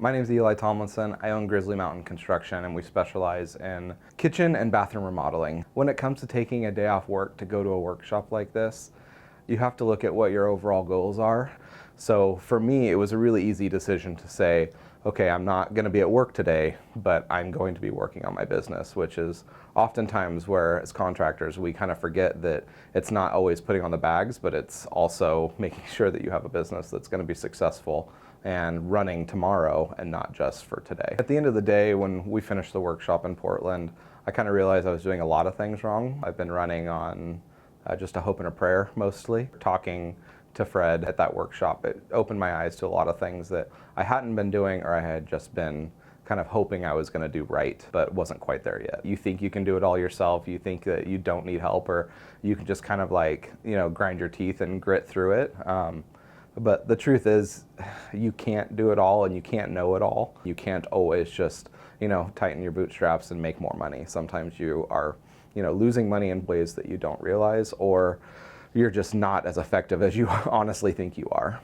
My name is Eli Tomlinson. I own Grizzly Mountain Construction, and we specialize in kitchen and bathroom remodeling. When it comes to taking a day off work to go to a workshop like this, you have to look at what your overall goals are. So for me, it was a really easy decision to say, okay, I'm not going to be at work today, but I'm going to be working on my business, which is oftentimes where, as contractors, we kind of forget that it's not always putting on the bags, but it's also making sure that you have a business that's going to be successful and running tomorrow and not just for today. At the end of the day, when we finished the workshop in Portland, I kind of realized I was doing a lot of things wrong. I've been running on just a hope and a prayer mostly. Talking to Fred at that workshop, it opened my eyes to a lot of things that I hadn't been doing, or I had just been kind of hoping I was going to do right, but wasn't quite there yet. You think you can do it all yourself, you think that you don't need help, or you can just kind of like, grind your teeth and grit through it. But the truth is, you can't do it all and you can't know it all. You can't always just, tighten your bootstraps and make more money. Sometimes you are, losing money in ways that you don't realize, or you're just not as effective as you honestly think you are.